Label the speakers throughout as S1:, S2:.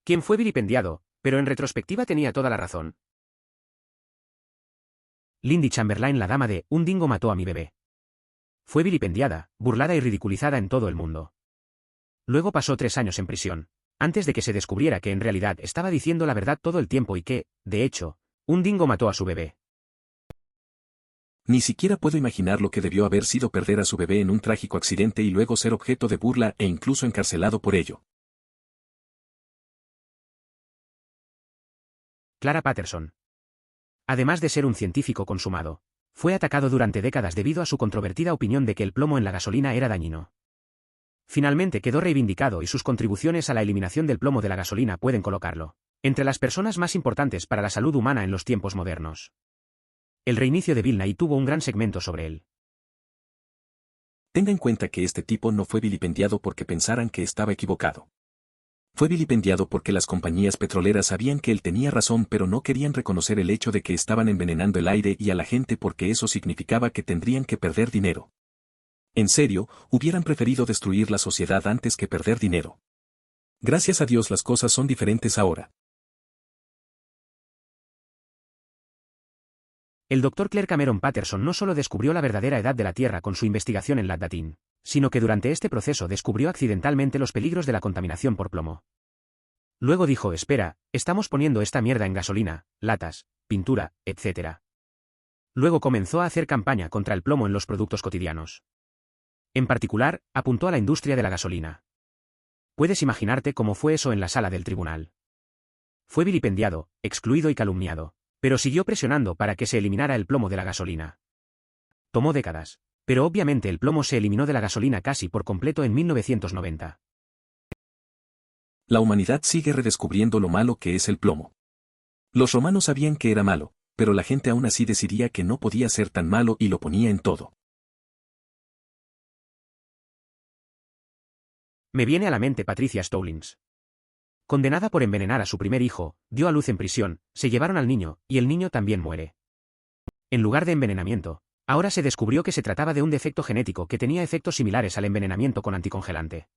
S1: quien fue vilipendiado, pero en retrospectiva tenía toda la razón. Lindy Chamberlain, la dama de "Un dingo mató a mi bebé". Fue vilipendiada, burlada y ridiculizada en todo el mundo. Luego pasó 3 años en prisión, antes de que se descubriera que en realidad estaba diciendo la verdad todo el tiempo y que, de hecho, un dingo mató a su bebé.
S2: Ni siquiera puedo imaginar lo que debió haber sido perder a su bebé en un trágico accidente y luego ser objeto de burla e incluso encarcelado por ello.
S1: Clara Patterson. Además de ser un científico consumado, fue atacado durante décadas debido a su controvertida opinión de que el plomo en la gasolina era dañino. Finalmente quedó reivindicado y sus contribuciones a la eliminación del plomo de la gasolina pueden colocarlo entre las personas más importantes para la salud humana en los tiempos modernos. El reinicio de Bill Nye tuvo un gran segmento sobre él.
S2: Tenga en cuenta que este tipo no fue vilipendiado porque pensaran que estaba equivocado. Fue vilipendiado porque las compañías petroleras sabían que él tenía razón pero no querían reconocer el hecho de que estaban envenenando el aire y a la gente porque eso significaba que tendrían que perder dinero. En serio, hubieran preferido destruir la sociedad antes que perder dinero. Gracias a Dios las cosas son diferentes ahora.
S1: El Dr. Claire Cameron Patterson no solo descubrió la verdadera edad de la Tierra con su investigación en Lat-Datin, sino que durante este proceso descubrió accidentalmente los peligros de la contaminación por plomo. Luego dijo: espera, estamos poniendo esta mierda en gasolina, latas, pintura, etc. Luego comenzó a hacer campaña contra el plomo en los productos cotidianos. En particular, apuntó a la industria de la gasolina. Puedes imaginarte cómo fue eso en la sala del tribunal. Fue vilipendiado, excluido y calumniado, pero siguió presionando para que se eliminara el plomo de la gasolina. Tomó décadas, pero obviamente el plomo se eliminó de la gasolina casi por completo en 1990.
S2: La humanidad sigue redescubriendo lo malo que es el plomo. Los romanos sabían que era malo, pero la gente aún así decidía que no podía ser tan malo y lo ponía en todo.
S1: Me viene a la mente Patricia Stallings. Condenada por envenenar a su primer hijo, dio a luz en prisión, se llevaron al niño, y el niño también muere. En lugar de envenenamiento, ahora se descubrió que se trataba de un defecto genético que tenía efectos similares al envenenamiento con anticongelante.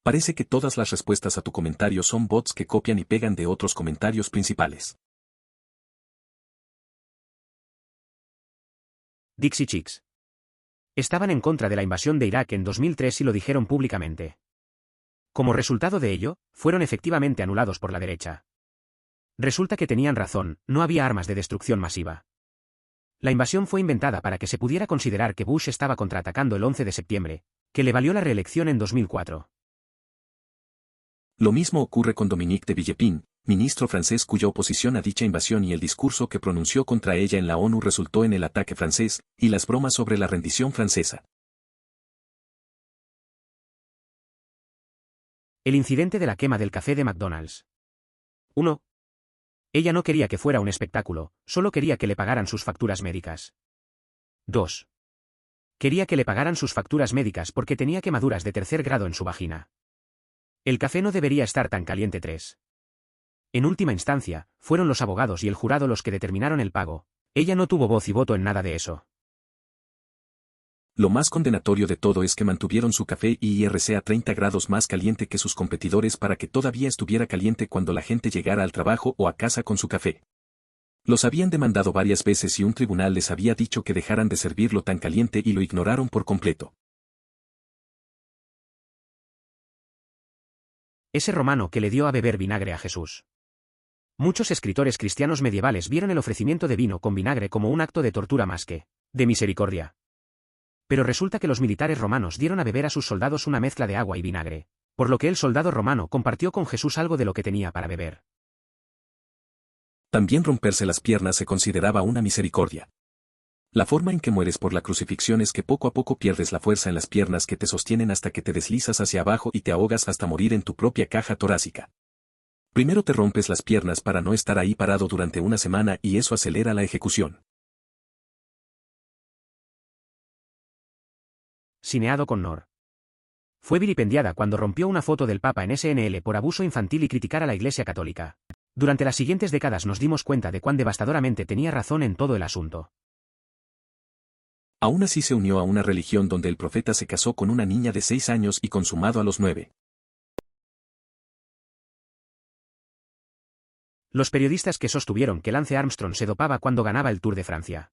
S2: Parece que todas las respuestas a tu comentario son bots que copian y pegan de otros comentarios principales.
S1: Dixie Chicks. Estaban en contra de la invasión de Irak en 2003 y lo dijeron públicamente. Como resultado de ello, fueron efectivamente anulados por la derecha. Resulta que tenían razón, no había armas de destrucción masiva. La invasión fue inventada para que se pudiera considerar que Bush estaba contraatacando el 11 de septiembre, que le valió la reelección en 2004.
S2: Lo mismo ocurre con Dominique de Villepin, ministro francés cuya oposición a dicha invasión y el discurso que pronunció contra ella en la ONU resultó en el ataque francés, y las bromas sobre la rendición francesa.
S1: El incidente de la quema del café de McDonald's. 1. Ella no quería que fuera un espectáculo, solo quería que le pagaran sus facturas médicas. 2. Quería que le pagaran sus facturas médicas porque tenía quemaduras de 3er grado en su vagina. El café no debería estar tan caliente. 3. En última instancia, fueron los abogados y el jurado los que determinaron el pago. Ella no tuvo voz y voto en nada de eso.
S2: Lo más condenatorio de todo es que mantuvieron su café IRC a 30 grados más caliente que sus competidores para que todavía estuviera caliente cuando la gente llegara al trabajo o a casa con su café. Los habían demandado varias veces y un tribunal les había dicho que dejaran de servirlo tan caliente y lo ignoraron por completo.
S1: Ese romano que le dio a beber vinagre a Jesús. Muchos escritores cristianos medievales vieron el ofrecimiento de vino con vinagre como un acto de tortura más que de misericordia. Pero resulta que los militares romanos dieron a beber a sus soldados una mezcla de agua y vinagre, por lo que el soldado romano compartió con Jesús algo de lo que tenía para beber.
S2: También romperse las piernas se consideraba una misericordia. La forma en que mueres por la crucifixión es que poco a poco pierdes la fuerza en las piernas que te sostienen hasta que te deslizas hacia abajo y te ahogas hasta morir en tu propia caja torácica. Primero te rompes las piernas para no estar ahí parado durante una semana y eso acelera la ejecución.
S1: Sinead O'Connor. Fue vilipendiada cuando rompió una foto del Papa en SNL por abuso infantil y criticar a la Iglesia Católica. Durante las siguientes décadas nos dimos cuenta de cuán devastadoramente tenía razón en todo el asunto.
S2: Aún así se unió a una religión donde el profeta se casó con una niña de 6 años y consumado a los 9.
S1: Los periodistas que sostuvieron que Lance Armstrong se dopaba cuando ganaba el Tour de Francia.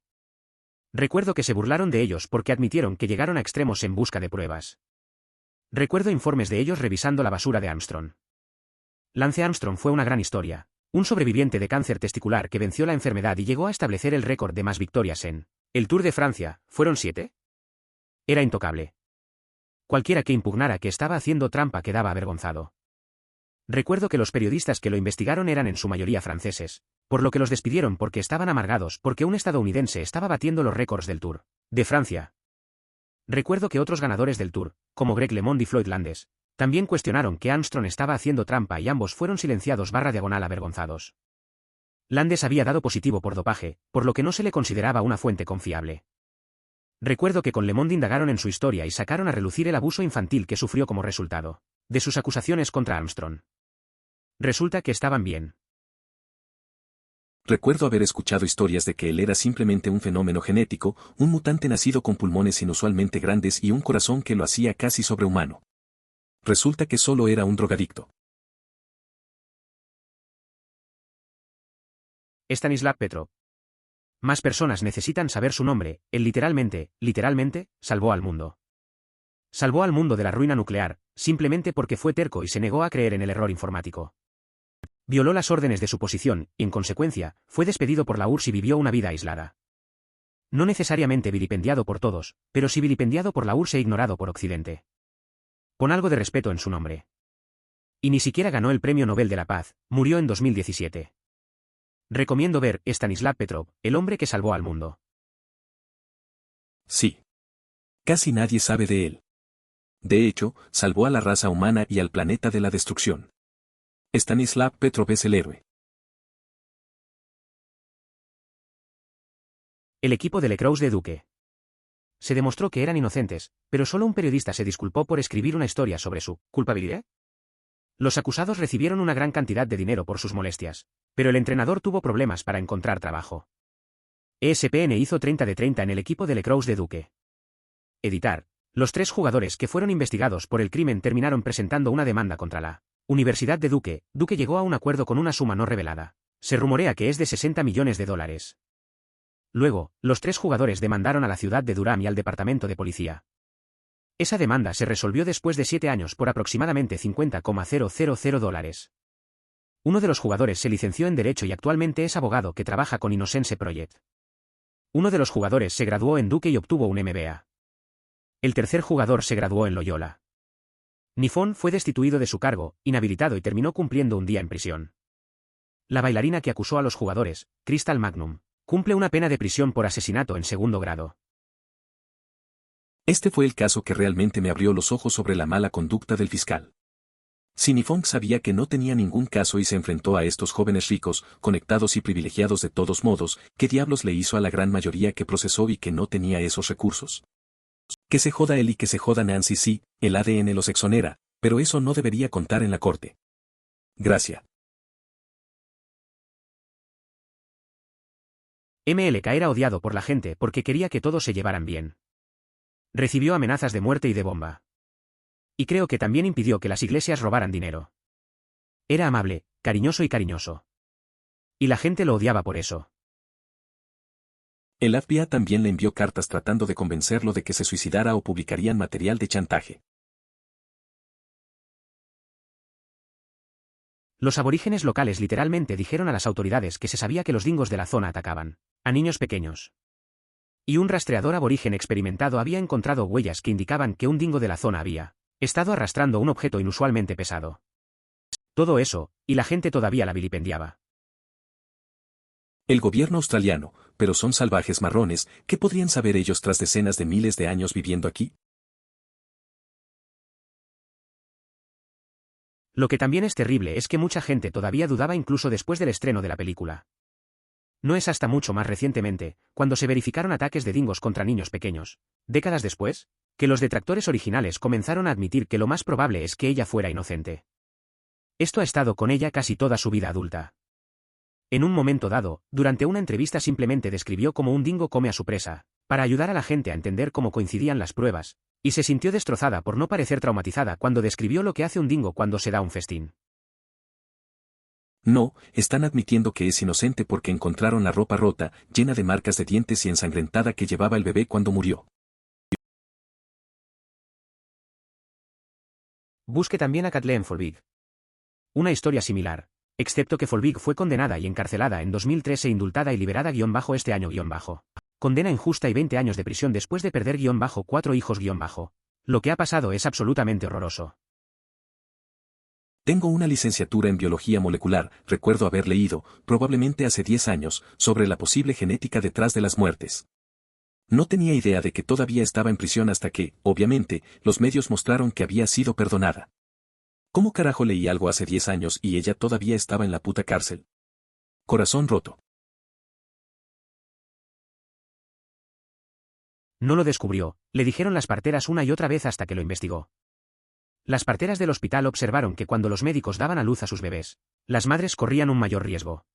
S1: Recuerdo que se burlaron de ellos porque admitieron que llegaron a extremos en busca de pruebas. Recuerdo informes de ellos revisando la basura de Armstrong. Lance Armstrong fue una gran historia. Un sobreviviente de cáncer testicular que venció la enfermedad y llegó a establecer el récord de más victorias en el Tour de Francia. ¿Fueron 7? Era intocable. Cualquiera que impugnara que estaba haciendo trampa quedaba avergonzado. Recuerdo que los periodistas que lo investigaron eran en su mayoría franceses, por lo que los despidieron porque estaban amargados porque un estadounidense estaba batiendo los récords del Tour de Francia. Recuerdo que otros ganadores del Tour, como Greg LeMond y Floyd Landis, también cuestionaron que Armstrong estaba haciendo trampa y ambos fueron silenciados / avergonzados. Landis había dado positivo por dopaje, por lo que no se le consideraba una fuente confiable. Recuerdo que con LeMond indagaron en su historia y sacaron a relucir el abuso infantil que sufrió como resultado de sus acusaciones contra Armstrong. Resulta que estaban bien.
S2: Recuerdo haber escuchado historias de que él era simplemente un fenómeno genético, un mutante nacido con pulmones inusualmente grandes y un corazón que lo hacía casi sobrehumano. Resulta que solo era un drogadicto.
S1: Stanislav Petrov. Más personas necesitan saber su nombre. Él literalmente, salvó al mundo. Salvó al mundo de la ruina nuclear, simplemente porque fue terco y se negó a creer en el error informático. Violó las órdenes de su posición, y en consecuencia, fue despedido por la URSS y vivió una vida aislada. No necesariamente vilipendiado por todos, pero sí vilipendiado por la URSS e ignorado por Occidente. Pon algo de respeto en su nombre. Y ni siquiera ganó el Premio Nobel de la Paz, murió en 2017. Recomiendo ver Stanislav Petrov, el hombre que salvó al mundo.
S2: Sí. Casi nadie sabe de él. De hecho, salvó a la raza humana y al planeta de la destrucción. Stanislav Petrov es el héroe.
S1: El equipo de Lecroux de Duque. Se demostró que eran inocentes, pero solo un periodista se disculpó por escribir una historia sobre su culpabilidad. Los acusados recibieron una gran cantidad de dinero por sus molestias, pero el entrenador tuvo problemas para encontrar trabajo. ESPN hizo 30 de 30 en el equipo de Lecroux de Duque. Editar. Los 3 jugadores que fueron investigados por el crimen terminaron presentando una demanda contra la Universidad de Duque. Duque llegó a un acuerdo con una suma no revelada. Se rumorea que es de $60 millones. Luego, los 3 jugadores demandaron a la ciudad de Durham y al departamento de policía. Esa demanda se resolvió después de 7 años por aproximadamente $50,000. Uno de los jugadores se licenció en Derecho y actualmente es abogado que trabaja con Innocence Project. Uno de los jugadores se graduó en Duke y obtuvo un MBA. El tercer jugador se graduó en Loyola. Nifón fue destituido de su cargo, inhabilitado y terminó cumpliendo un día en prisión. La bailarina que acusó a los jugadores, Crystal Magnum, cumple una pena de prisión por asesinato en segundo grado.
S2: Este fue el caso que realmente me abrió los ojos sobre la mala conducta del fiscal. Sinifong sabía que no tenía ningún caso y se enfrentó a estos jóvenes ricos, conectados y privilegiados de todos modos. ¿Qué diablos le hizo a la gran mayoría que procesó y que no tenía esos recursos? Que se joda él y que se joda Nancy. Sí, el ADN los exonera, pero eso no debería contar en la corte. Gracias.
S1: MLK era odiado por la gente porque quería que todos se llevaran bien. Recibió amenazas de muerte y de bomba. Y creo que también impidió que las iglesias robaran dinero. Era amable, cariñoso. Y la gente lo odiaba por eso.
S2: El FBI también le envió cartas tratando de convencerlo de que se suicidara o publicarían material de chantaje.
S1: Los aborígenes locales literalmente dijeron a las autoridades que se sabía que los dingos de la zona atacaban a niños pequeños. Y un rastreador aborigen experimentado había encontrado huellas que indicaban que un dingo de la zona había estado arrastrando un objeto inusualmente pesado. Todo eso, y la gente todavía la vilipendiaba.
S2: El gobierno australiano, pero son salvajes marrones, ¿qué podrían saber ellos tras decenas de miles de años viviendo aquí?
S1: Lo que también es terrible es que mucha gente todavía dudaba incluso después del estreno de la película. No es hasta mucho más recientemente, cuando se verificaron ataques de dingos contra niños pequeños, décadas después, que los detractores originales comenzaron a admitir que lo más probable es que ella fuera inocente. Esto ha estado con ella casi toda su vida adulta. En un momento dado, durante una entrevista simplemente describió cómo un dingo come a su presa, para ayudar a la gente a entender cómo coincidían las pruebas, y se sintió destrozada por no parecer traumatizada cuando describió lo que hace un dingo cuando se da un festín.
S2: No, están admitiendo que es inocente porque encontraron la ropa rota, llena de marcas de dientes y ensangrentada que llevaba el bebé cuando murió.
S1: Busque también a Kathleen Folbig. Una historia similar, excepto que Folbig fue condenada y encarcelada en 2003 e indultada y liberada este año. Condena injusta y 20 años de prisión después de perder 4 hijos. Lo que ha pasado es absolutamente horroroso.
S2: Tengo una licenciatura en biología molecular, recuerdo haber leído, probablemente hace 10 años, sobre la posible genética detrás de las muertes. No tenía idea de que todavía estaba en prisión hasta que, obviamente, los medios mostraron que había sido perdonada. ¿Cómo carajo leí algo hace 10 años y ella todavía estaba en la puta cárcel? Corazón roto.
S1: No lo descubrió, le dijeron las parteras una y otra vez hasta que lo investigó. Las parteras del hospital observaron que cuando los médicos daban a luz a sus bebés, las madres corrían un mayor riesgo.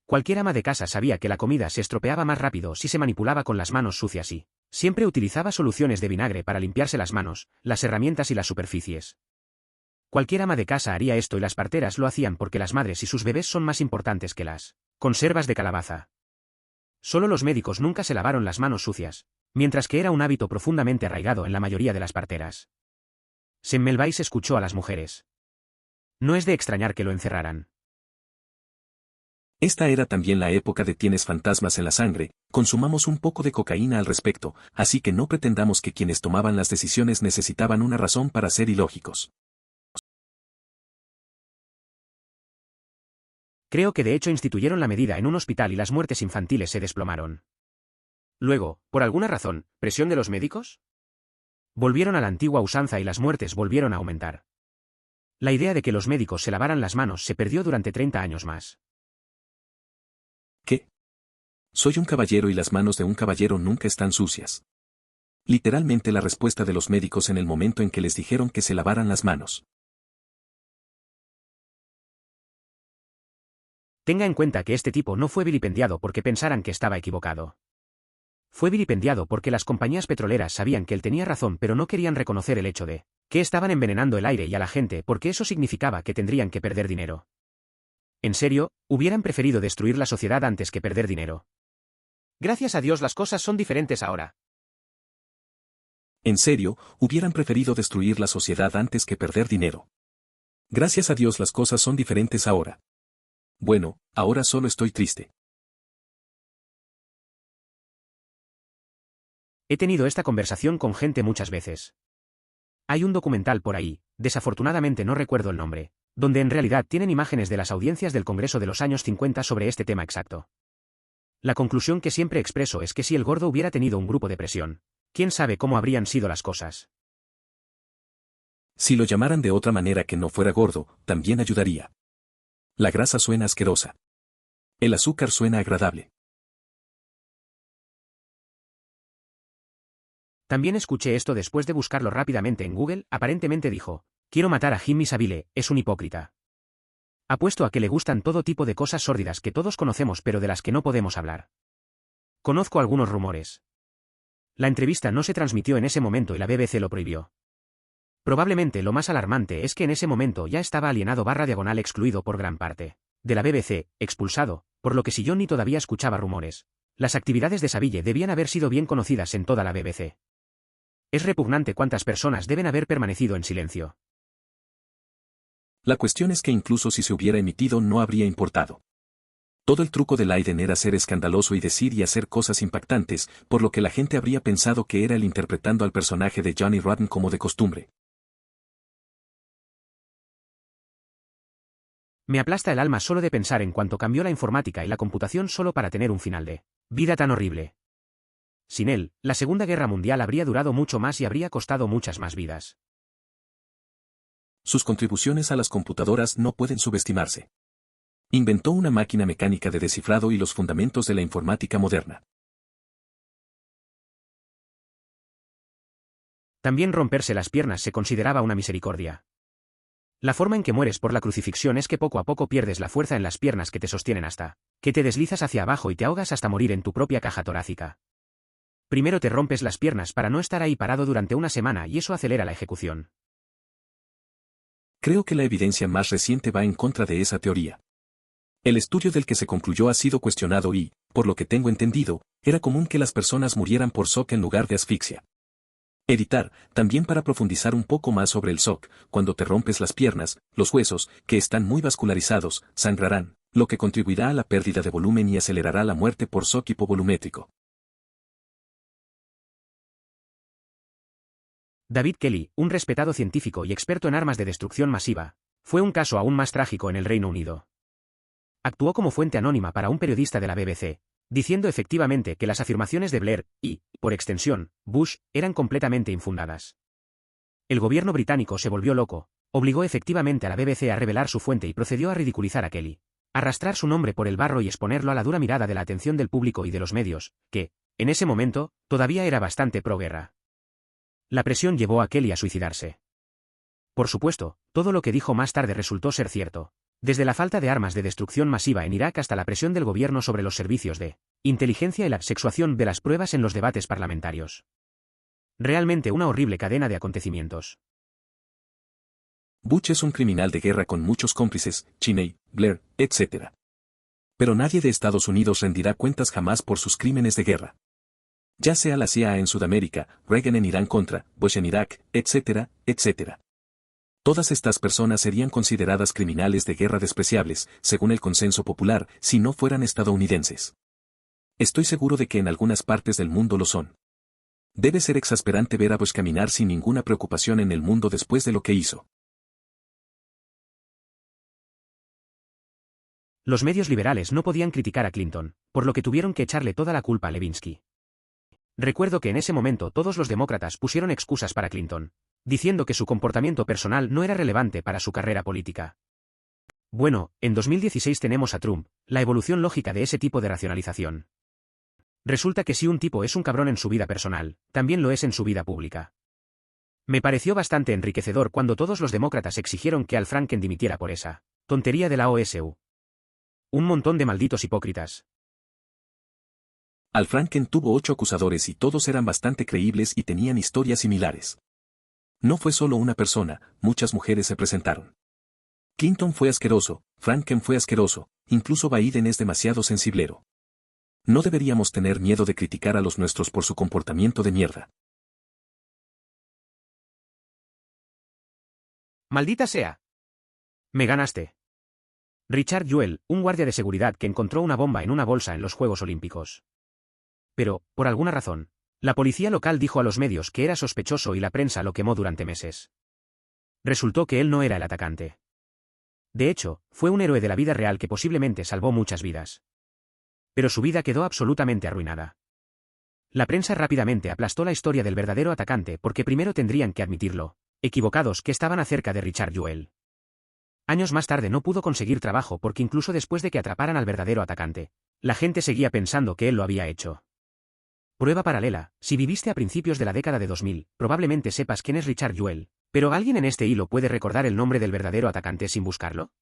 S1: Cualquier ama de casa sabía que la comida se estropeaba más rápido si se manipulaba con las manos sucias y siempre utilizaba soluciones de vinagre para limpiarse las manos, las herramientas y las superficies. Cualquier ama de casa haría esto y las parteras lo hacían porque las madres y sus bebés son más importantes que las conservas de calabaza. Solo los médicos nunca se lavaron las manos sucias, mientras que era un hábito profundamente arraigado en la mayoría de las parteras. Semmelweis escuchó a las mujeres. No es de extrañar que lo encerraran.
S2: Esta era también la época de tienes fantasmas en la sangre, consumamos un poco de cocaína al respecto, así que no pretendamos que quienes tomaban las decisiones necesitaban una razón para ser ilógicos.
S1: Creo que de hecho instituyeron la medida en un hospital y las muertes infantiles se desplomaron. Luego, por alguna razón, ¿presión de los médicos? Volvieron a la antigua usanza y las muertes volvieron a aumentar. La idea de que los médicos se lavaran las manos se perdió durante 30 años más.
S2: ¿Qué? Soy un caballero y las manos de un caballero nunca están sucias. Literalmente la respuesta de los médicos en el momento en que les dijeron que se lavaran las manos.
S1: Tenga en cuenta que este tipo no fue vilipendiado porque pensaran que estaba equivocado. Fue vilipendiado porque las compañías petroleras sabían que él tenía razón pero no querían reconocer el hecho de que estaban envenenando el aire y a la gente porque eso significaba que tendrían que perder dinero. En serio, hubieran preferido destruir la sociedad antes que perder dinero. Gracias a Dios las cosas son diferentes ahora.
S2: En serio, hubieran preferido destruir la sociedad antes que perder dinero. Gracias a Dios las cosas son diferentes ahora. Bueno, ahora solo estoy triste.
S1: He tenido esta conversación con gente muchas veces. Hay un documental por ahí, desafortunadamente no recuerdo el nombre, donde en realidad tienen imágenes de las audiencias del Congreso de los años 50 sobre este tema exacto. La conclusión que siempre expreso es que si el gordo hubiera tenido un grupo de presión, quién sabe cómo habrían sido las cosas.
S2: Si lo llamaran de otra manera que no fuera gordo, también ayudaría. La grasa suena asquerosa. El azúcar suena agradable.
S1: También escuché esto después de buscarlo rápidamente en Google, aparentemente dijo, quiero matar a Jimmy Savile, es un hipócrita. Apuesto a que le gustan todo tipo de cosas sórdidas que todos conocemos pero de las que no podemos hablar. Conozco algunos rumores. La entrevista no se transmitió en ese momento y la BBC lo prohibió. Probablemente lo más alarmante es que en ese momento ya estaba alienado / excluido por gran parte de la BBC, expulsado, por lo que si Johnny todavía escuchaba rumores, las actividades de Savile debían haber sido bien conocidas en toda la BBC. Es repugnante cuántas personas deben haber permanecido en silencio.
S2: La cuestión es que incluso si se hubiera emitido no habría importado. Todo el truco de Leiden era ser escandaloso y decir y hacer cosas impactantes, por lo que la gente habría pensado que era él interpretando al personaje de Johnny Rotten como de costumbre.
S1: Me aplasta el alma solo de pensar en cuánto cambió la informática y la computación solo para tener un final de vida tan horrible. Sin él, la Segunda Guerra Mundial habría durado mucho más y habría costado muchas más vidas.
S2: Sus contribuciones a las computadoras no pueden subestimarse. Inventó una máquina mecánica de descifrado y los fundamentos de la informática moderna.
S1: También romperse las piernas se consideraba una misericordia. La forma en que mueres por la crucifixión es que poco a poco pierdes la fuerza en las piernas que te sostienen hasta que te deslizas hacia abajo y te ahogas hasta morir en tu propia caja torácica. Primero te rompes las piernas para no estar ahí parado durante una semana y eso acelera la ejecución.
S2: Creo que la evidencia más reciente va en contra de esa teoría. El estudio del que se concluyó ha sido cuestionado y, por lo que tengo entendido, era común que las personas murieran por shock en lugar de asfixia. Editar, también para profundizar un poco más sobre el shock, cuando te rompes las piernas, los huesos, que están muy vascularizados, sangrarán, lo que contribuirá a la pérdida de volumen y acelerará la muerte por shock hipovolumétrico.
S1: David Kelly, un respetado científico y experto en armas de destrucción masiva, fue un caso aún más trágico en el Reino Unido. Actuó como fuente anónima para un periodista de la BBC, diciendo efectivamente que las afirmaciones de Blair, y, por extensión, Bush, eran completamente infundadas. El gobierno británico se volvió loco, obligó efectivamente a la BBC a revelar su fuente y procedió a ridiculizar a Kelly, arrastrar su nombre por el barro y exponerlo a la dura mirada de la atención del público y de los medios, que, en ese momento, todavía era bastante pro-guerra. La presión llevó a Kelly a suicidarse. Por supuesto, todo lo que dijo más tarde resultó ser cierto, desde la falta de armas de destrucción masiva en Irak hasta la presión del gobierno sobre los servicios de inteligencia y la sexuación de las pruebas en los debates parlamentarios. Realmente una horrible cadena de acontecimientos.
S2: Bush es un criminal de guerra con muchos cómplices, Cheney, Blair, etc. Pero nadie de Estados Unidos rendirá cuentas jamás por sus crímenes de guerra. Ya sea la CIA en Sudamérica, Reagan en Irán contra, Bush en Irak, etc., etc. Todas estas personas serían consideradas criminales de guerra despreciables, según el consenso popular, si no fueran estadounidenses. Estoy seguro de que en algunas partes del mundo lo son. Debe ser exasperante ver a Bush caminar sin ninguna preocupación en el mundo después de lo que hizo.
S1: Los medios liberales no podían criticar a Clinton, por lo que tuvieron que echarle toda la culpa a Levinsky. Recuerdo que en ese momento todos los demócratas pusieron excusas para Clinton, diciendo que su comportamiento personal no era relevante para su carrera política. Bueno, en 2016 tenemos a Trump, la evolución lógica de ese tipo de racionalización. Resulta que si un tipo es un cabrón en su vida personal, también lo es en su vida pública. Me pareció bastante enriquecedor cuando todos los demócratas exigieron que Al Franken dimitiera por esa tontería de la OSU. Un montón de malditos hipócritas.
S2: Al Franken tuvo 8 acusadores y todos eran bastante creíbles y tenían historias similares. No fue solo una persona, muchas mujeres se presentaron. Clinton fue asqueroso, Franken fue asqueroso, incluso Biden es demasiado sensiblero. No deberíamos tener miedo de criticar a los nuestros por su comportamiento de mierda.
S1: ¡Maldita sea! Me ganaste. Richard Jewell, un guardia de seguridad que encontró una bomba en una bolsa en los Juegos Olímpicos. Pero, por alguna razón, la policía local dijo a los medios que era sospechoso y la prensa lo quemó durante meses. Resultó que él no era el atacante. De hecho, fue un héroe de la vida real que posiblemente salvó muchas vidas. Pero su vida quedó absolutamente arruinada. La prensa rápidamente aplastó la historia del verdadero atacante porque primero tendrían que admitirlo, equivocados que estaban acerca de Richard Jewell. Años más tarde no pudo conseguir trabajo porque incluso después de que atraparan al verdadero atacante, la gente seguía pensando que él lo había hecho. Prueba paralela, si viviste a principios de la década de 2000, probablemente sepas quién es Richard Jewell, pero ¿alguien en este hilo puede recordar el nombre del verdadero atacante sin buscarlo?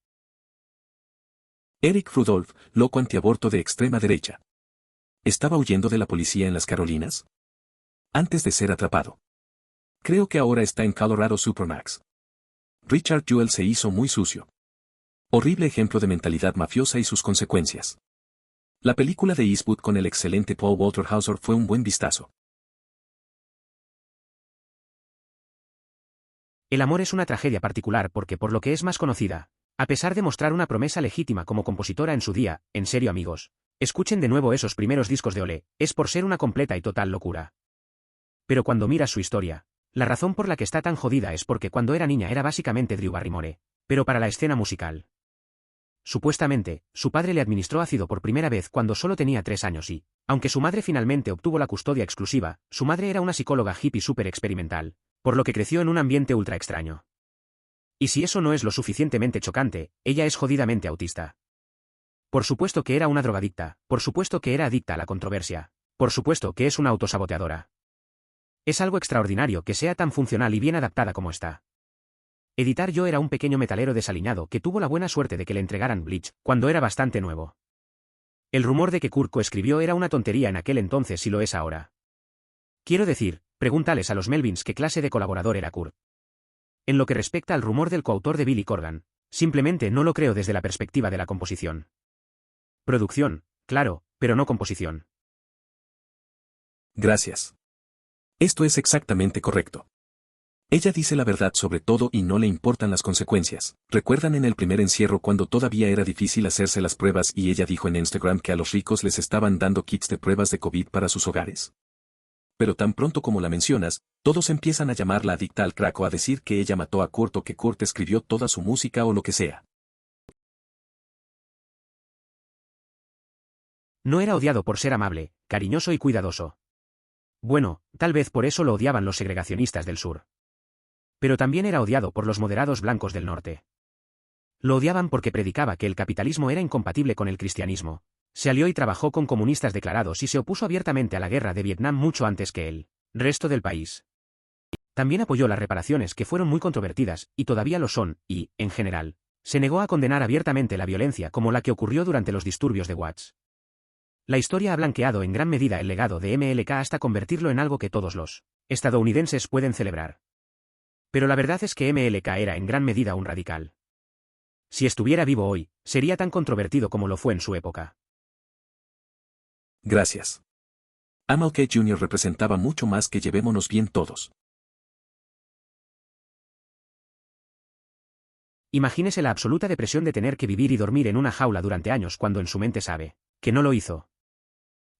S2: Eric Rudolph, loco antiaborto de extrema derecha. ¿Estaba huyendo de la policía en las Carolinas? Antes de ser atrapado. Creo que ahora está en Colorado Supermax. Richard Jewell se hizo muy sucio. Horrible ejemplo de mentalidad mafiosa y sus consecuencias. La película de Eastwood con el excelente Paul Walter Hauser fue un buen vistazo.
S1: El amor es una tragedia particular porque por lo que es más conocida, a pesar de mostrar una promesa legítima como compositora en su día, en serio amigos, escuchen de nuevo esos primeros discos de Olé, es por ser una completa y total locura. Pero cuando miras su historia, la razón por la que está tan jodida es porque cuando era niña era básicamente Drew Barrymore, pero para la escena musical. Supuestamente, su padre le administró ácido por primera vez cuando solo tenía 3 años y, aunque su madre finalmente obtuvo la custodia exclusiva, su madre era una psicóloga hippie súper experimental, por lo que creció en un ambiente ultra extraño. Y si eso no es lo suficientemente chocante, ella es jodidamente autista. Por supuesto que era una drogadicta, por supuesto que era adicta a la controversia, por supuesto que es una autosaboteadora. Es algo extraordinario que sea tan funcional y bien adaptada como está. Editar Yo era un pequeño metalero desaliñado que tuvo la buena suerte de que le entregaran Bleach, cuando era bastante nuevo. El rumor de que Kurt coescribió era una tontería en aquel entonces y lo es ahora. Quiero decir, pregúntales a los Melvins qué clase de colaborador era Kurt. En lo que respecta al rumor del coautor de Billy Corgan, simplemente no lo creo desde la perspectiva de la composición. Producción, claro, pero no composición.
S2: Gracias. Esto es exactamente correcto. Ella dice la verdad sobre todo y no le importan las consecuencias. ¿Recuerdan en el primer encierro cuando todavía era difícil hacerse las pruebas y ella dijo en Instagram que a los ricos les estaban dando kits de pruebas de COVID para sus hogares? Pero tan pronto como la mencionas, todos empiezan a llamarla adicta al crack o a decir que ella mató a Kurt o que Kurt escribió toda su música o lo que sea.
S1: No era odiado por ser amable, cariñoso y cuidadoso. Bueno, tal vez por eso lo odiaban los segregacionistas del sur. Pero también era odiado por los moderados blancos del norte. Lo odiaban porque predicaba que el capitalismo era incompatible con el cristianismo. Se alió y trabajó con comunistas declarados y se opuso abiertamente a la guerra de Vietnam mucho antes que el resto del país. También apoyó las reparaciones que fueron muy controvertidas, y todavía lo son, y, en general, se negó a condenar abiertamente la violencia como la que ocurrió durante los disturbios de Watts. La historia ha blanqueado en gran medida el legado de MLK hasta convertirlo en algo que todos los estadounidenses pueden celebrar. Pero la verdad es que MLK era en gran medida un radical. Si estuviera vivo hoy, sería tan controvertido como lo fue en su época.
S2: Gracias. MLK Jr. representaba mucho más que llevémonos bien todos.
S1: Imagínese la absoluta depresión de tener que vivir y dormir en una jaula durante años cuando en su mente sabe que no lo hizo.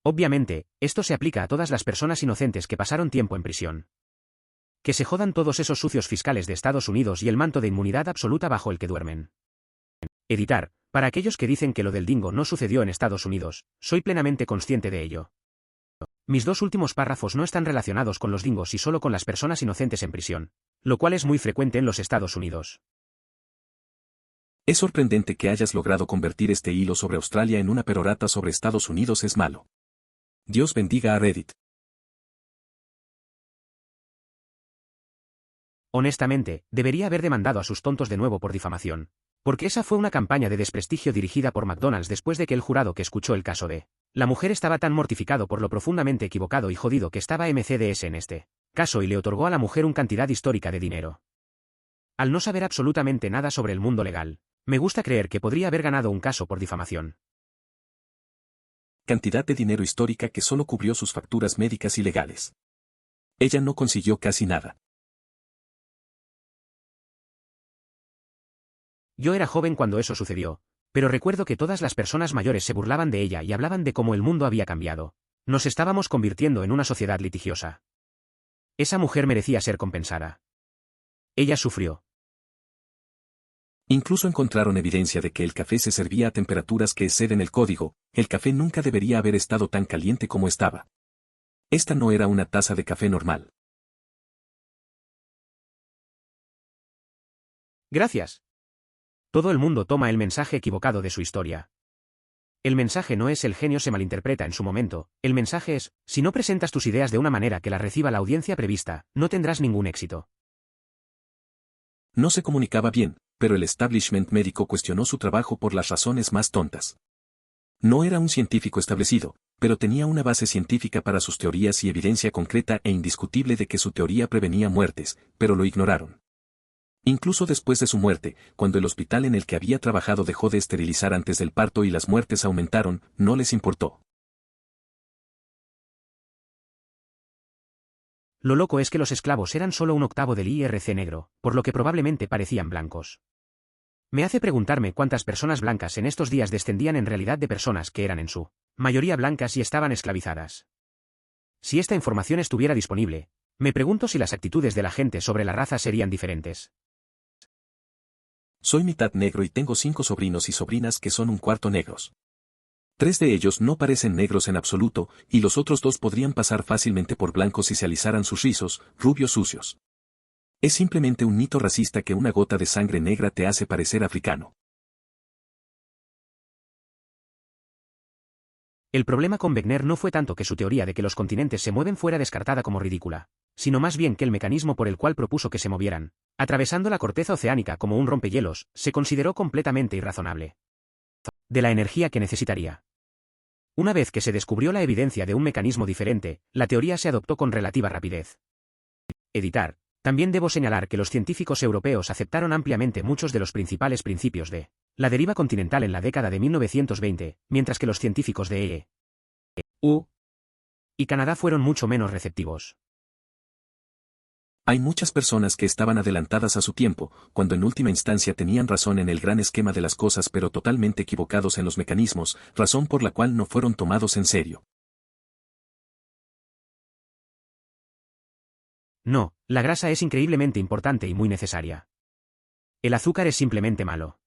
S1: Obviamente, esto se aplica a todas las personas inocentes que pasaron tiempo en prisión. Que se jodan todos esos sucios fiscales de Estados Unidos y el manto de inmunidad absoluta bajo el que duermen. Editar, para aquellos que dicen que lo del dingo no sucedió en Estados Unidos, soy plenamente consciente de ello. Mis dos últimos párrafos no están relacionados con los dingos y solo con las personas inocentes en prisión, lo cual es muy frecuente en los Estados Unidos.
S2: Es sorprendente que hayas logrado convertir este hilo sobre Australia en una perorata sobre Estados Unidos es malo. Dios bendiga a Reddit.
S1: Honestamente, debería haber demandado a sus tontos de nuevo por difamación. Porque esa fue una campaña de desprestigio dirigida por McDonald's después de que el jurado que escuchó el caso de la mujer estaba tan mortificado por lo profundamente equivocado y jodido que estaba MCDS en este caso y le otorgó a la mujer una cantidad histórica de dinero. Al no saber absolutamente nada sobre el mundo legal, me gusta creer que podría haber ganado un caso por difamación.
S2: Cantidad de dinero histórica que solo cubrió sus facturas médicas y legales. Ella no consiguió casi nada.
S1: Yo era joven cuando eso sucedió, pero recuerdo que todas las personas mayores se burlaban de ella y hablaban de cómo el mundo había cambiado. Nos estábamos convirtiendo en una sociedad litigiosa. Esa mujer merecía ser compensada. Ella sufrió.
S2: Incluso encontraron evidencia de que el café se servía a temperaturas que exceden el código, el café nunca debería haber estado tan caliente como estaba. Esta no era una taza de café normal.
S1: Gracias. Todo el mundo toma el mensaje equivocado de su historia. El mensaje no es el genio se malinterpreta en su momento, el mensaje es, si no presentas tus ideas de una manera que las reciba la audiencia prevista, no tendrás ningún éxito.
S2: No se comunicaba bien, pero el establishment médico cuestionó su trabajo por las razones más tontas. No era un científico establecido, pero tenía una base científica para sus teorías y evidencia concreta e indiscutible de que su teoría prevenía muertes, pero lo ignoraron. Incluso después de su muerte, cuando el hospital en el que había trabajado dejó de esterilizar antes del parto y las muertes aumentaron, no les importó.
S1: Lo loco es que los esclavos eran solo un octavo del IRC negro, por lo que probablemente parecían blancos. Me hace preguntarme cuántas personas blancas en estos días descendían en realidad de personas que eran en su mayoría blancas y estaban esclavizadas. Si esta información estuviera disponible, me pregunto si las actitudes de la gente sobre la raza serían diferentes.
S2: Soy mitad negro y tengo 5 sobrinos y sobrinas que son un cuarto negros. 3 de ellos no parecen negros en absoluto, y los otros 2 podrían pasar fácilmente por blancos si se alisaran sus rizos, rubios sucios. Es simplemente un mito racista que una gota de sangre negra te hace parecer africano.
S1: El problema con Wegener no fue tanto que su teoría de que los continentes se mueven fuera descartada como ridícula, sino más bien que el mecanismo por el cual propuso que se movieran, atravesando la corteza oceánica como un rompehielos, se consideró completamente irrazonable. De la energía que necesitaría. Una vez que se descubrió la evidencia de un mecanismo diferente, la teoría se adoptó con relativa rapidez. Editar. También debo señalar que los científicos europeos aceptaron ampliamente muchos de los principales principios de la deriva continental en la década de 1920, mientras que los científicos de EU y Canadá fueron mucho menos receptivos.
S2: Hay muchas personas que estaban adelantadas a su tiempo, cuando en última instancia tenían razón en el gran esquema de las cosas pero totalmente equivocados en los mecanismos, razón por la cual no fueron tomados en serio.
S1: No, la grasa es increíblemente importante y muy necesaria. El azúcar es simplemente malo.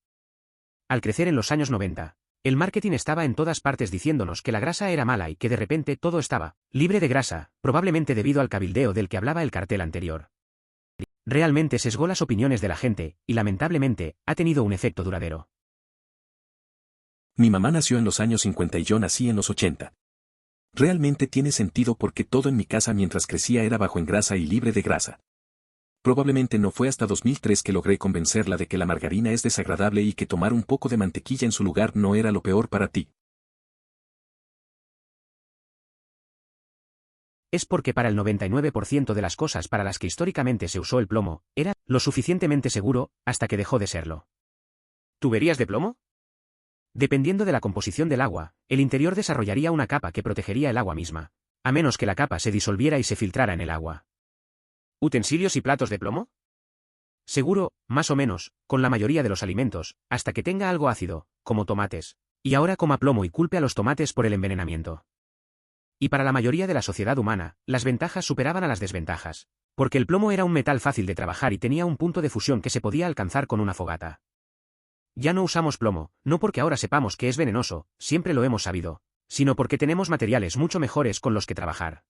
S1: Al crecer en los años 90, el marketing estaba en todas partes diciéndonos que la grasa era mala y que de repente todo estaba libre de grasa, probablemente debido al cabildeo del que hablaba el cartel anterior. Realmente sesgó las opiniones de la gente, y lamentablemente, ha tenido un efecto duradero.
S2: Mi mamá nació en los años 50 y yo nací en los 80. Realmente tiene sentido porque todo en mi casa mientras crecía era bajo en grasa y libre de grasa. Probablemente no fue hasta 2003 que logré convencerla de que la margarina es desagradable y que tomar un poco de mantequilla en su lugar no era lo peor para ti.
S1: Es porque para el 99% de las cosas para las que históricamente se usó el plomo, era lo suficientemente seguro, hasta que dejó de serlo. ¿Tuberías de plomo? Dependiendo de la composición del agua, el interior desarrollaría una capa que protegería el agua misma, a menos que la capa se disolviera y se filtrara en el agua. ¿Utensilios y platos de plomo? Seguro, más o menos, con la mayoría de los alimentos, hasta que tenga algo ácido, como tomates, y ahora coma plomo y culpe a los tomates por el envenenamiento. Y para la mayoría de la sociedad humana, las ventajas superaban a las desventajas, porque el plomo era un metal fácil de trabajar y tenía un punto de fusión que se podía alcanzar con una fogata. Ya no usamos plomo, no porque ahora sepamos que es venenoso, siempre lo hemos sabido, sino porque tenemos materiales mucho mejores con los que trabajar.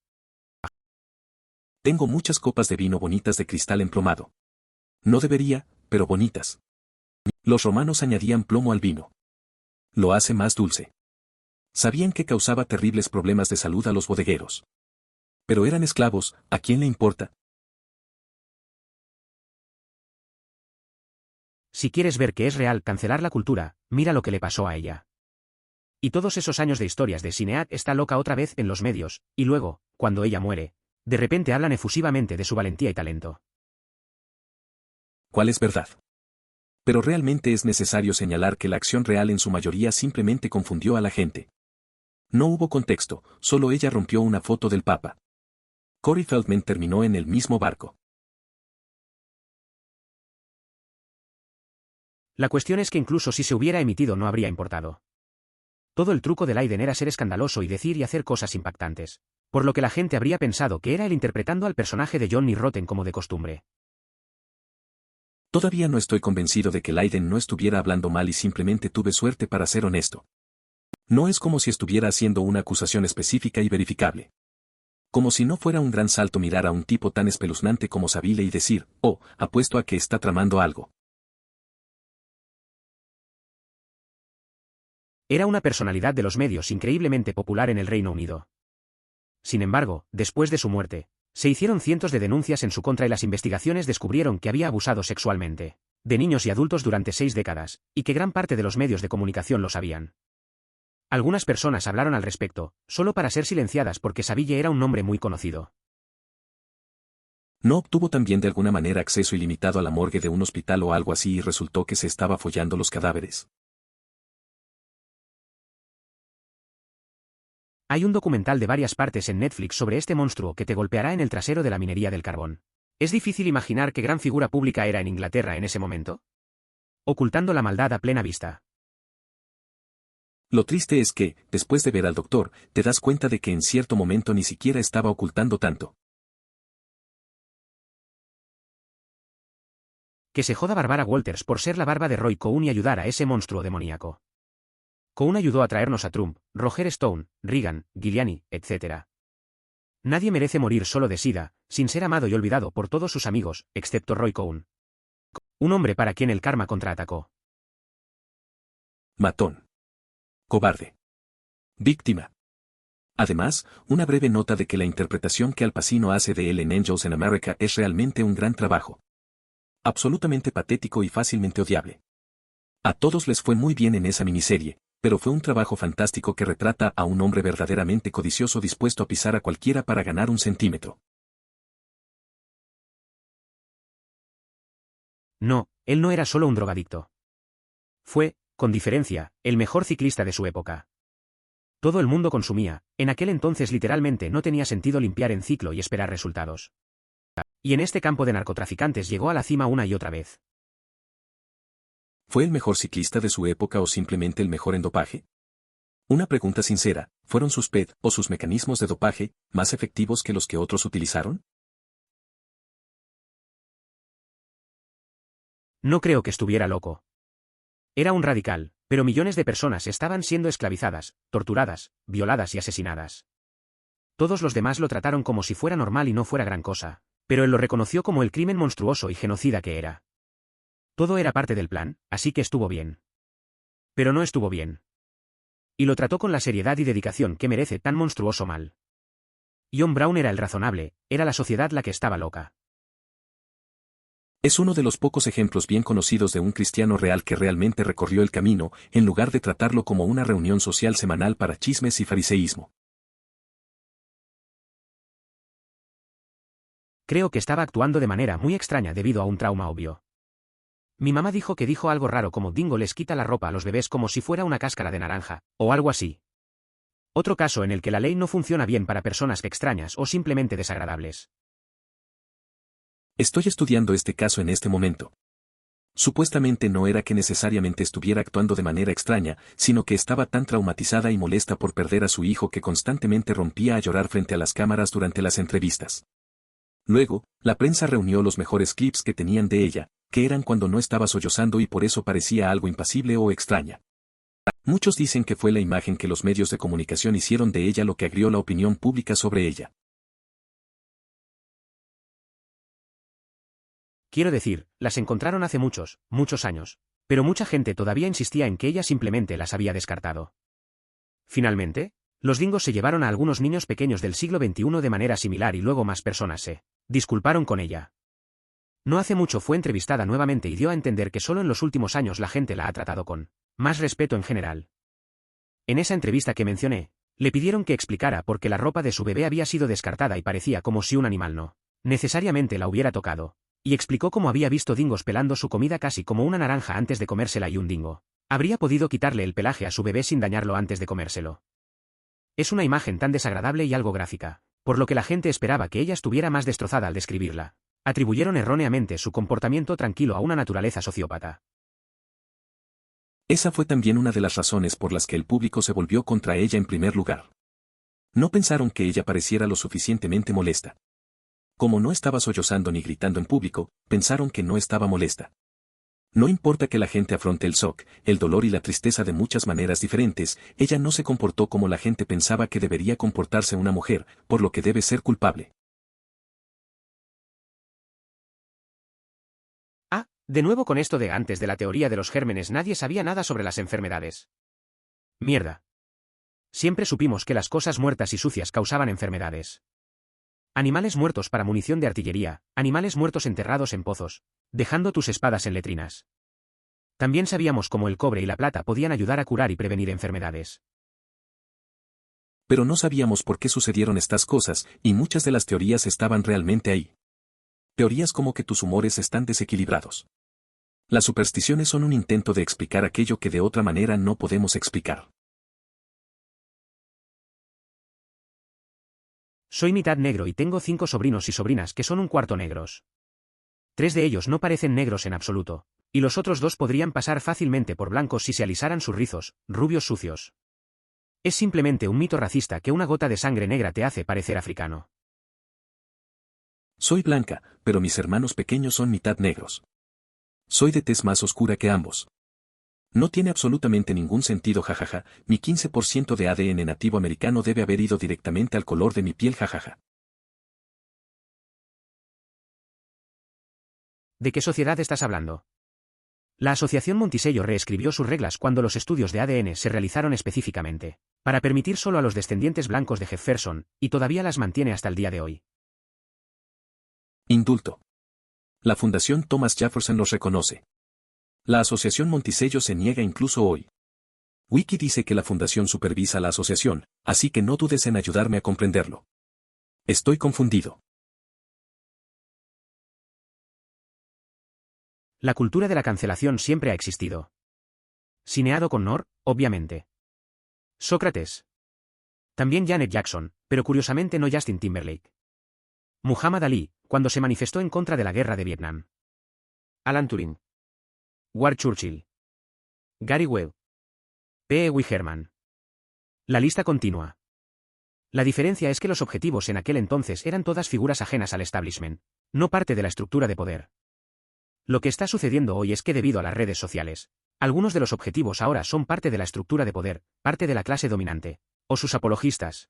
S2: Tengo muchas copas de vino bonitas de cristal emplomado. No debería, pero bonitas. Los romanos añadían plomo al vino. Lo hace más dulce. Sabían que causaba terribles problemas de salud a los bodegueros. Pero eran esclavos, ¿a quién le importa?
S1: Si quieres ver que es real cancelar la cultura, mira lo que le pasó a ella. Y todos esos años de historias de Sinead está loca otra vez en los medios, y luego, cuando ella muere, de repente hablan efusivamente de su valentía y talento.
S2: ¿Cuál es verdad? Pero realmente es necesario señalar que la acción real en su mayoría simplemente confundió a la gente. No hubo contexto, solo ella rompió una foto del Papa. Corey Feldman terminó en el mismo barco.
S1: La cuestión es que incluso si se hubiera emitido no habría importado. Todo el truco de Leiden era ser escandaloso y decir y hacer cosas impactantes, por lo que la gente habría pensado que era él interpretando al personaje de Johnny Rotten como de costumbre.
S2: Todavía no estoy convencido de que Leiden no estuviera hablando mal y simplemente tuve suerte para ser honesto. No es como si estuviera haciendo una acusación específica y verificable. Como si no fuera un gran salto mirar a un tipo tan espeluznante como Savile y decir, oh, apuesto a que está tramando algo.
S1: Era una personalidad de los medios increíblemente popular en el Reino Unido. Sin embargo, después de su muerte, se hicieron cientos de denuncias en su contra y las investigaciones descubrieron que había abusado sexualmente de niños y adultos durante 6 décadas, y que gran parte de los medios de comunicación lo sabían. Algunas personas hablaron al respecto, solo para ser silenciadas porque Savile era un nombre muy conocido.
S2: ¿No obtuvo también de alguna manera acceso ilimitado a la morgue de un hospital o algo así y resultó que se estaba follando los cadáveres?
S1: Hay un documental de varias partes en Netflix sobre este monstruo que te golpeará en el trasero de la minería del carbón. ¿Es difícil imaginar qué gran figura pública era en Inglaterra en ese momento? Ocultando la maldad a plena vista.
S2: Lo triste es que, después de ver al doctor, te das cuenta de que en cierto momento ni siquiera estaba ocultando tanto.
S1: Que se joda Barbara Walters por ser la barba de Roy Cohn y ayudar a ese monstruo demoníaco. Cohn ayudó a traernos a Trump, Roger Stone, Reagan, Giuliani, etc. Nadie merece morir solo de sida, sin ser amado y olvidado por todos sus amigos, excepto Roy Cohn. Un hombre para quien el karma contraatacó.
S2: Matón. Cobarde. Víctima. Además, una breve nota de que la interpretación que Al Pacino hace de él en Angels in America es realmente un gran trabajo. Absolutamente patético y fácilmente odiable. A todos les fue muy bien en esa miniserie, pero fue un trabajo fantástico que retrata a un hombre verdaderamente codicioso dispuesto a pisar a cualquiera para ganar un centímetro.
S1: No, él no era solo un drogadicto. Fue, con diferencia, el mejor ciclista de su época. Todo el mundo consumía, en aquel entonces literalmente no tenía sentido limpiar en ciclo y esperar resultados. Y en este campo de narcotraficantes llegó a la cima una y otra vez.
S2: ¿Fue el mejor ciclista de su época o simplemente el mejor en dopaje? Una pregunta sincera, ¿fueron sus PED o sus mecanismos de dopaje más efectivos que los que otros utilizaron?
S1: No creo que estuviera loco. Era un radical, pero millones de personas estaban siendo esclavizadas, torturadas, violadas y asesinadas. Todos los demás lo trataron como si fuera normal y no fuera gran cosa, pero él lo reconoció como el crimen monstruoso y genocida que era. Todo era parte del plan, así que estuvo bien. Pero no estuvo bien. Y lo trató con la seriedad y dedicación que merece tan monstruoso mal. John Brown era el razonable, era la sociedad la que estaba loca.
S2: Es uno de los pocos ejemplos bien conocidos de un cristiano real que realmente recorrió el camino, en lugar de tratarlo como una reunión social semanal para chismes y fariseísmo.
S1: Creo que estaba actuando de manera muy extraña debido a un trauma obvio. Mi mamá dijo que dijo algo raro como Dingo les quita la ropa a los bebés como si fuera una cáscara de naranja, o algo así. Otro caso en el que la ley no funciona bien para personas extrañas o simplemente desagradables.
S2: Estoy estudiando este caso en este momento. Supuestamente no era que necesariamente estuviera actuando de manera extraña, sino que estaba tan traumatizada y molesta por perder a su hijo que constantemente rompía a llorar frente a las cámaras durante las entrevistas. Luego, la prensa reunió los mejores clips que tenían de ella, que eran cuando no estaba sollozando y por eso parecía algo impasible o extraña. Muchos dicen que fue la imagen que los medios de comunicación hicieron de ella lo que agrió la opinión pública sobre ella.
S1: Quiero decir, las encontraron hace muchos, muchos años, pero mucha gente todavía insistía en que ella simplemente las había descartado. Finalmente, los dingos se llevaron a algunos niños pequeños del siglo XXI de manera similar y luego más personas se disculparon con ella. No hace mucho fue entrevistada nuevamente y dio a entender que solo en los últimos años la gente la ha tratado con más respeto en general. En esa entrevista que mencioné, le pidieron que explicara por qué la ropa de su bebé había sido descartada y parecía como si un animal no necesariamente la hubiera tocado. Y explicó cómo había visto dingos pelando su comida casi como una naranja antes de comérsela y un dingo habría podido quitarle el pelaje a su bebé sin dañarlo antes de comérselo. Es una imagen tan desagradable y algo gráfica, por lo que la gente esperaba que ella estuviera más destrozada al describirla. Atribuyeron erróneamente su comportamiento tranquilo a una naturaleza sociópata.
S2: Esa fue también una de las razones por las que el público se volvió contra ella en primer lugar. No pensaron que ella pareciera lo suficientemente molesta. Como no estaba sollozando ni gritando en público, pensaron que no estaba molesta. No importa que la gente afronte el shock, el dolor y la tristeza de muchas maneras diferentes, ella no se comportó como la gente pensaba que debería comportarse una mujer, por lo que debe ser culpable.
S1: Ah, de nuevo con esto de antes de la teoría de los gérmenes nadie sabía nada sobre las enfermedades. Mierda. Siempre supimos que las cosas muertas y sucias causaban enfermedades. Animales muertos para munición de artillería, animales muertos enterrados en pozos, dejando tus espadas en letrinas. También sabíamos cómo el cobre y la plata podían ayudar a curar y prevenir enfermedades.
S2: Pero no sabíamos por qué sucedieron estas cosas, y muchas de las teorías estaban realmente ahí. Teorías como que tus humores están desequilibrados. Las supersticiones son un intento de explicar aquello que de otra manera no podemos explicar.
S1: Soy mitad negro y tengo 5 sobrinos y sobrinas que son un cuarto negros. 3 de ellos no parecen negros en absoluto, y los otros 2 podrían pasar fácilmente por blancos si se alisaran sus rizos, rubios sucios. Es simplemente un mito racista que una gota de sangre negra te hace parecer africano.
S2: Soy blanca, pero mis hermanos pequeños son mitad negros. Soy de tez más oscura que ambos. No tiene absolutamente ningún sentido jajaja, mi 15% de ADN nativo americano debe haber ido directamente al color de mi piel jajaja.
S1: ¿De qué sociedad estás hablando? La Asociación Monticello reescribió sus reglas cuando los estudios de ADN se realizaron específicamente, para permitir solo a los descendientes blancos de Jefferson, y todavía las mantiene hasta el día de hoy.
S2: Indulto. La Fundación Thomas Jefferson los reconoce. La Asociación Monticello se niega incluso hoy. Wiki dice que la Fundación supervisa la asociación, así que no dudes en ayudarme a comprenderlo. Estoy confundido.
S1: La cultura de la cancelación siempre ha existido. Cineado con Nor, obviamente. Sócrates. También Janet Jackson, pero curiosamente no Justin Timberlake. Muhammad Ali, cuando se manifestó en contra de la guerra de Vietnam. Alan Turing. Ward Churchill. Gary Webb. P. E. Herman. La lista continúa. La diferencia es que los objetivos en aquel entonces eran todas figuras ajenas al establishment, no parte de la estructura de poder. Lo que está sucediendo hoy es que debido a las redes sociales, algunos de los objetivos ahora son parte de la estructura de poder, parte de la clase dominante, o sus apologistas.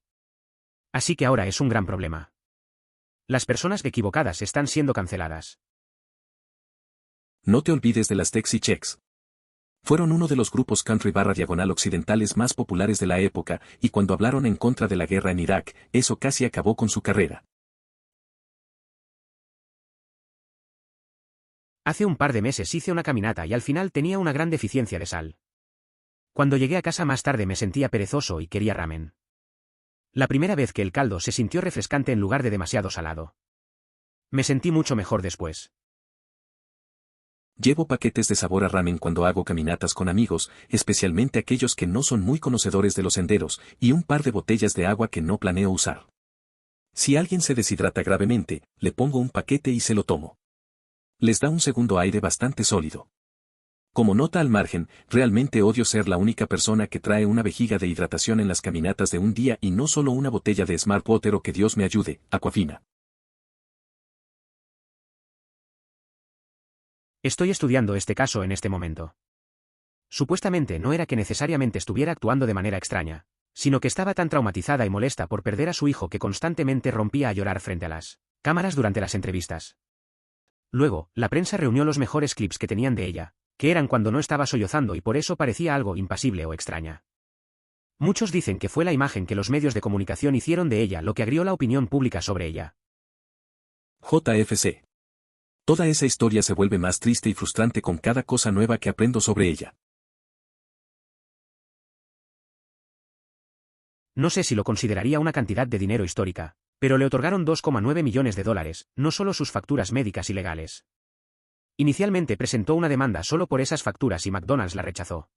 S1: Así que ahora es un gran problema. Las personas equivocadas están siendo canceladas.
S2: No te olvides de las Texi Checks. Fueron uno de los grupos country/diagonal occidentales más populares de la época, y cuando hablaron en contra de la guerra en Irak, eso casi acabó con su carrera.
S1: Hace un par de meses hice una caminata y al final tenía una gran deficiencia de sal. Cuando llegué a casa más tarde me sentía perezoso y quería ramen. La primera vez que el caldo se sintió refrescante en lugar de demasiado salado. Me sentí mucho mejor después.
S2: Llevo paquetes de sabor a ramen cuando hago caminatas con amigos, especialmente aquellos que no son muy conocedores de los senderos, y un par de botellas de agua que no planeo usar. Si alguien se deshidrata gravemente, le pongo un paquete y se lo tomo. Les da un segundo aire bastante sólido. Como nota al margen, realmente odio ser la única persona que trae una vejiga de hidratación en las caminatas de un día y no solo una botella de Smart Water o que Dios me ayude, Aquafina.
S1: Estoy estudiando este caso en este momento. Supuestamente no era que necesariamente estuviera actuando de manera extraña, sino que estaba tan traumatizada y molesta por perder a su hijo que constantemente rompía a llorar frente a las cámaras durante las entrevistas. Luego, la prensa reunió los mejores clips que tenían de ella, que eran cuando no estaba sollozando y por eso parecía algo impasible o extraña. Muchos dicen que fue la imagen que los medios de comunicación hicieron de ella lo que agrió la opinión pública sobre ella.
S2: JFC. Toda esa historia se vuelve más triste y frustrante con cada cosa nueva que aprendo sobre ella.
S1: No sé si lo consideraría una cantidad de dinero histórica, pero le otorgaron $2,9 millones, no solo sus facturas médicas y legales. Inicialmente presentó una demanda solo por esas facturas y McDonald's la rechazó.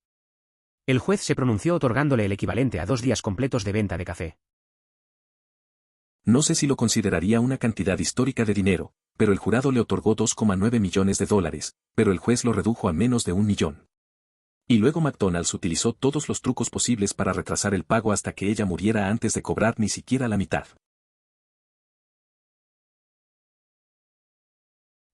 S1: El juez se pronunció otorgándole el equivalente a 2 días completos de venta de café.
S2: No sé si lo consideraría una cantidad histórica de dinero, pero el jurado le otorgó $2,9 millones, pero el juez lo redujo a menos de $1 millón. Y luego McDonald's utilizó todos los trucos posibles para retrasar el pago hasta que ella muriera antes de cobrar ni siquiera la mitad.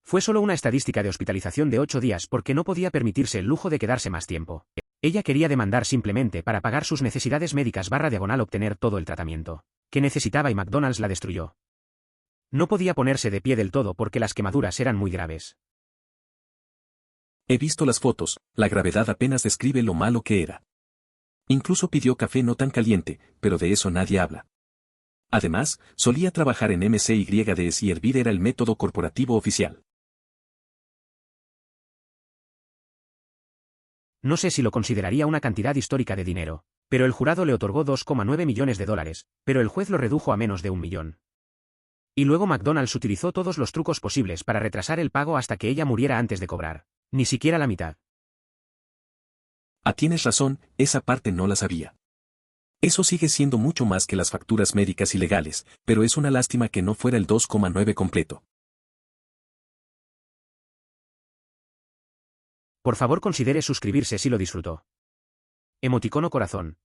S1: Fue solo una estadística de hospitalización de 8 días porque no podía permitirse el lujo de quedarse más tiempo. Ella quería demandar simplemente para pagar sus necesidades médicas/diagonal obtener todo el tratamiento que necesitaba y McDonald's la destruyó. No podía ponerse de pie del todo porque las quemaduras eran muy graves.
S2: He visto las fotos, la gravedad apenas describe lo malo que era. Incluso pidió café no tan caliente, pero de eso nadie habla. Además, solía trabajar en MCYDS y hervir era el método corporativo oficial.
S1: No sé si lo consideraría una cantidad histórica de dinero, pero el jurado le otorgó $2,9 millones, pero el juez lo redujo a menos de $1 millón. Y luego McDonald's utilizó todos los trucos posibles para retrasar el pago hasta que ella muriera antes de cobrar. Ni siquiera la mitad.
S2: Tienes razón, esa parte no la sabía. Eso sigue siendo mucho más que las facturas médicas y legales, pero es una lástima que no fuera el 2,9 completo.
S1: Por favor considere suscribirse si lo disfrutó. Emoticono corazón.